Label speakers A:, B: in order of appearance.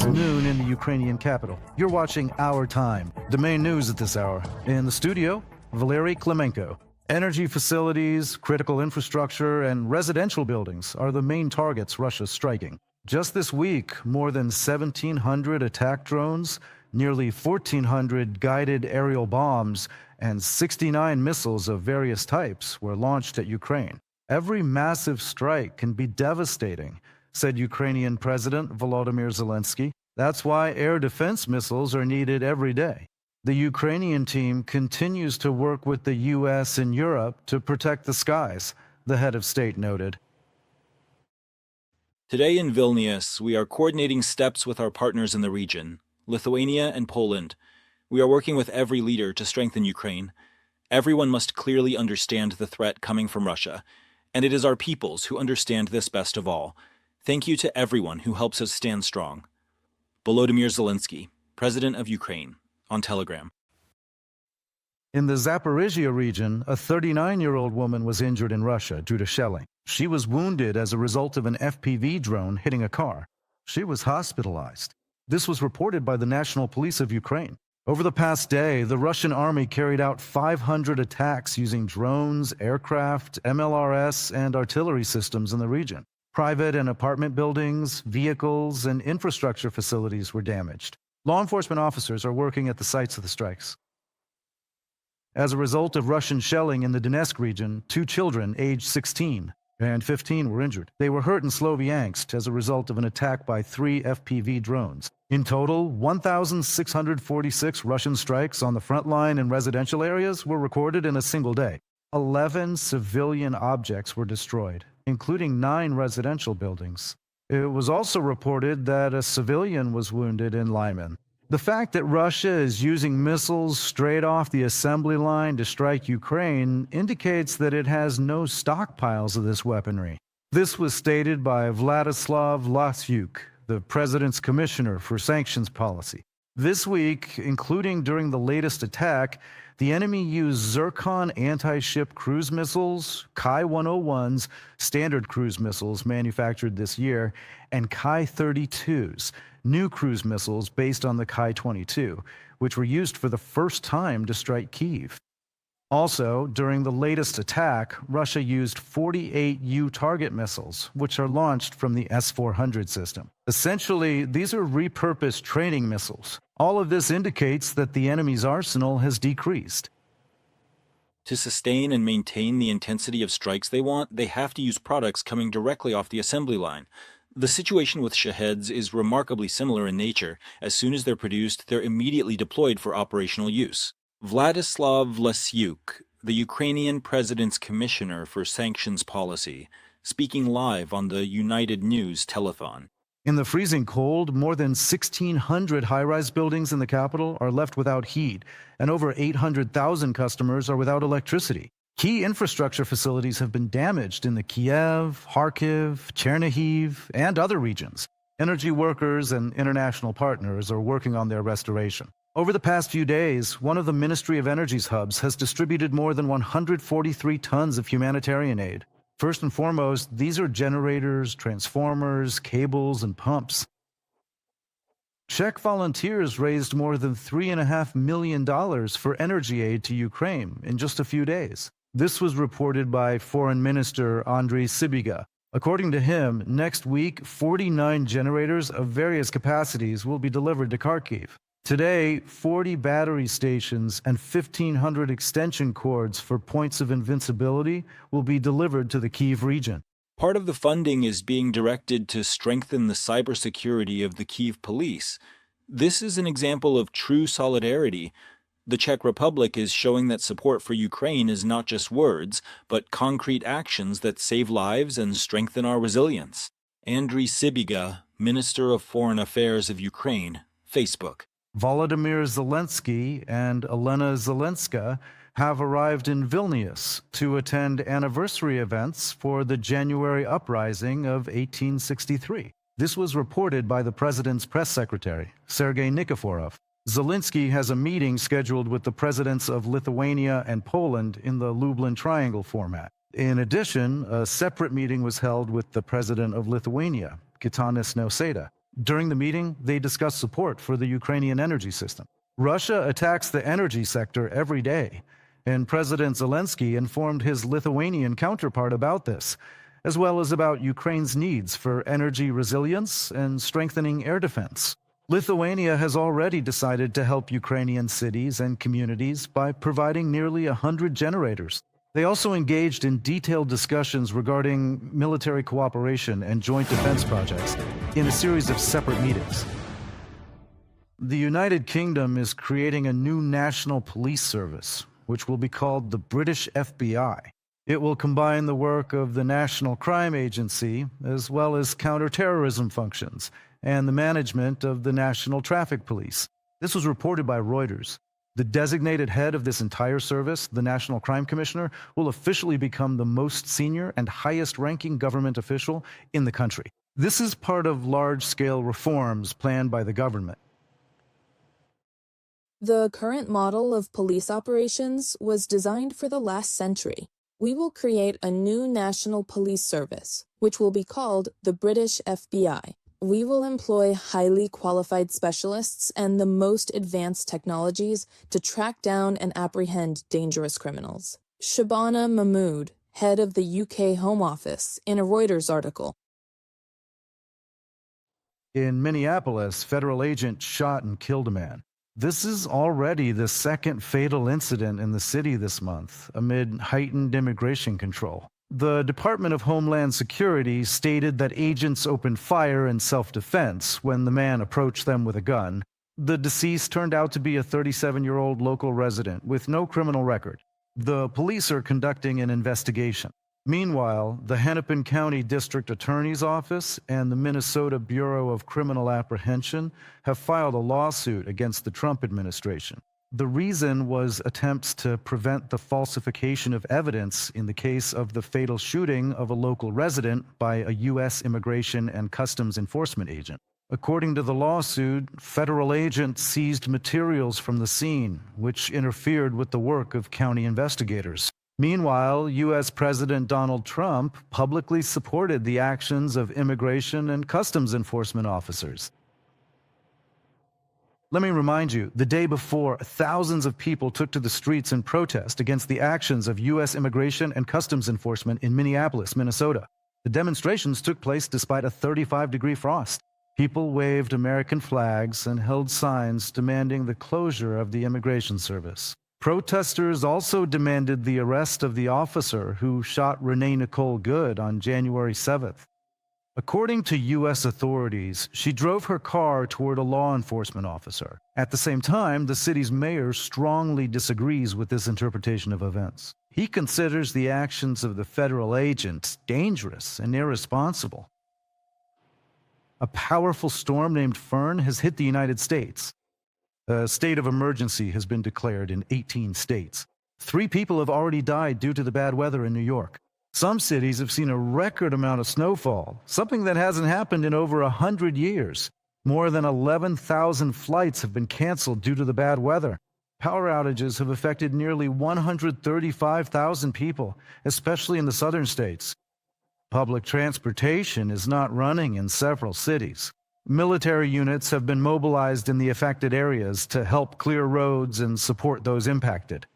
A: Noon in the Ukrainian capital. You're watching Our Time, the main news at this hour. In the studio, Valery Klemenko. Energy facilities, critical infrastructure, and residential buildings are the main targets Russia's striking. Just this week, more than 1,700 attack drones, nearly 1,400 guided aerial bombs, and 69 missiles of various types were launched at Ukraine. Every massive strike can be devastating, said Ukrainian President Volodymyr Zelensky. That's why air defense missiles are needed every day. The Ukrainian team continues to work with the U.S. and Europe to protect the skies, the head of state noted.
B: Today in Vilnius, we are coordinating steps with our partners in the region, Lithuania and Poland. We are working with every leader to strengthen Ukraine. Everyone must clearly understand the threat coming from Russia, and it is our peoples who understand this best of all. Thank you to everyone who helps us stand strong. Volodymyr Zelensky, President of Ukraine, on Telegram.
A: In the Zaporizhzhia region, a 39-year-old woman was injured in Russia due to shelling. She was wounded as a result of an FPV drone hitting a car. She was hospitalized. This was reported by the National Police of Ukraine. Over the past day, the Russian army carried out 500 attacks using drones, aircraft, MLRS, and artillery systems in the region. Private and apartment buildings, vehicles, and infrastructure facilities were damaged. Law enforcement officers are working at the sites of the strikes. As a result of Russian shelling in the Donetsk region, 2 children aged 16 and 15 were injured. They were hurt in Sloviansk as a result of an attack by 3 FPV drones. In total, 1,646 Russian strikes on the front line and residential areas were recorded in a single day. 11 civilian objects were destroyed, including 9 residential buildings. It was also reported that a civilian was wounded in Lyman. The fact that Russia is using missiles straight off the assembly line to strike Ukraine indicates that it has no stockpiles of this weaponry. This was stated by Vladislav Lasyuk, the president's commissioner for sanctions policy. This week, including during the latest attack, the enemy used Zircon anti-ship cruise missiles, Kai-101s, standard cruise missiles manufactured this year, and Kai-32s, new cruise missiles based on the Kai-22, which were used for the first time to strike Kyiv. Also, during the latest attack, Russia used 48 U-target missiles, which are launched from the S-400 system. Essentially, these are repurposed training missiles. All of this indicates that the enemy's arsenal has decreased.
B: To sustain and maintain the intensity of strikes they want, they have to use products coming directly off the assembly line. The situation with Shaheds is remarkably similar in nature. As soon as they're produced, they're immediately deployed for operational use. Vladislav Lasyuk, the Ukrainian president's commissioner for sanctions policy, speaking live on the United News telethon.
A: In the freezing cold, more than 1,600 high-rise buildings in the capital are left without heat, and over 800,000 customers are without electricity. Key infrastructure facilities have been damaged in the Kiev, Kharkiv, Chernihiv, and other regions. Energy workers and international partners are working on their restoration. Over the past few days, one of the Ministry of Energy's hubs has distributed more than 143 tons of humanitarian aid. First and foremost, these are generators, transformers, cables, and pumps. Czech volunteers raised more than $3.5 million for energy aid to Ukraine in just a few days. This was reported by Foreign Minister Andriy Sybiga. According to him, next week, 49 generators of various capacities will be delivered to Kharkiv. Today, 40 battery stations and 1,500 extension cords for points of invincibility will be delivered to the Kyiv region.
B: Part of the funding is being directed to strengthen the cybersecurity of the Kyiv police. This is an example of true solidarity. The Czech Republic is showing that support for Ukraine is not just words, but concrete actions that save lives and strengthen our resilience. Andriy Sybiga, Minister of Foreign Affairs of Ukraine, Facebook.
A: Volodymyr Zelensky and Elena Zelenska have arrived in Vilnius to attend anniversary events for the January uprising of 1863. This was reported by the president's press secretary, Sergei Nikiforov. Zelensky has a meeting scheduled with the presidents of Lithuania and Poland in the Lublin Triangle format. In addition, a separate meeting was held with the president of Lithuania, Gitanas Nausėda. During the meeting, they discussed support for the Ukrainian energy system. Russia attacks the energy sector every day, and President Zelensky informed his Lithuanian counterpart about this, as well as about Ukraine's needs for energy resilience and strengthening air defense. Lithuania has already decided to help Ukrainian cities and communities by providing nearly 100 generators. They also engaged in detailed discussions regarding military cooperation and joint defense projects in a series of separate meetings. The United Kingdom is creating a new national police service, which will be called the British FBI. It will combine the work of the National Crime Agency as well as counterterrorism functions and the management of the National Traffic Police. This was reported by Reuters. The designated head of this entire service, the National Crime Commissioner, will officially become the most senior and highest-ranking government official in the country. This is part of large-scale reforms planned by the government.
C: The current model of police operations was designed for the last century. We will create a new national police service, which will be called the British FBI. We will employ highly qualified specialists and the most advanced technologies to track down and apprehend dangerous criminals. Shabana Mahmood, head of the UK Home Office, in a Reuters article.
A: In Minneapolis, federal agents shot and killed a man. This is already the second fatal incident in the city this month, amid heightened immigration control. The Department of Homeland Security stated that agents opened fire in self-defense when the man approached them with a gun. The deceased turned out to be a 37-year-old local resident with no criminal record. The police are conducting an investigation. Meanwhile, the Hennepin County District Attorney's Office and the Minnesota Bureau of Criminal Apprehension have filed a lawsuit against the Trump administration. The reason was attempts to prevent the falsification of evidence in the case of the fatal shooting of a local resident by a U.S. Immigration and Customs Enforcement agent. According to the lawsuit, federal agents seized materials from the scene, which interfered with the work of county investigators. Meanwhile, U.S. President Donald Trump publicly supported the actions of immigration and customs enforcement officers. Let me remind you, the day before, thousands of people took to the streets in protest against the actions of U.S. Immigration and Customs Enforcement in Minneapolis, Minnesota. The demonstrations took place despite a 35-degree frost. People waved American flags and held signs demanding the closure of the immigration service. Protesters also demanded the arrest of the officer who shot Renee Nicole Good on January 7th. According to U.S. authorities, she drove her car toward a law enforcement officer. At the same time, the city's mayor strongly disagrees with this interpretation of events. He considers the actions of the federal agents dangerous and irresponsible. A powerful storm named Fern has hit the United States. A state of emergency has been declared in 18 states. 3 people have already died due to the bad weather in New York. Some cities have seen a record amount of snowfall, something that hasn't happened in over 100 years. More than 11,000 flights have been canceled due to the bad weather. Power outages have affected nearly 135,000 people, especially in the southern states. Public transportation is not running in several cities. Military units have been mobilized in the affected areas to help clear roads and support those impacted.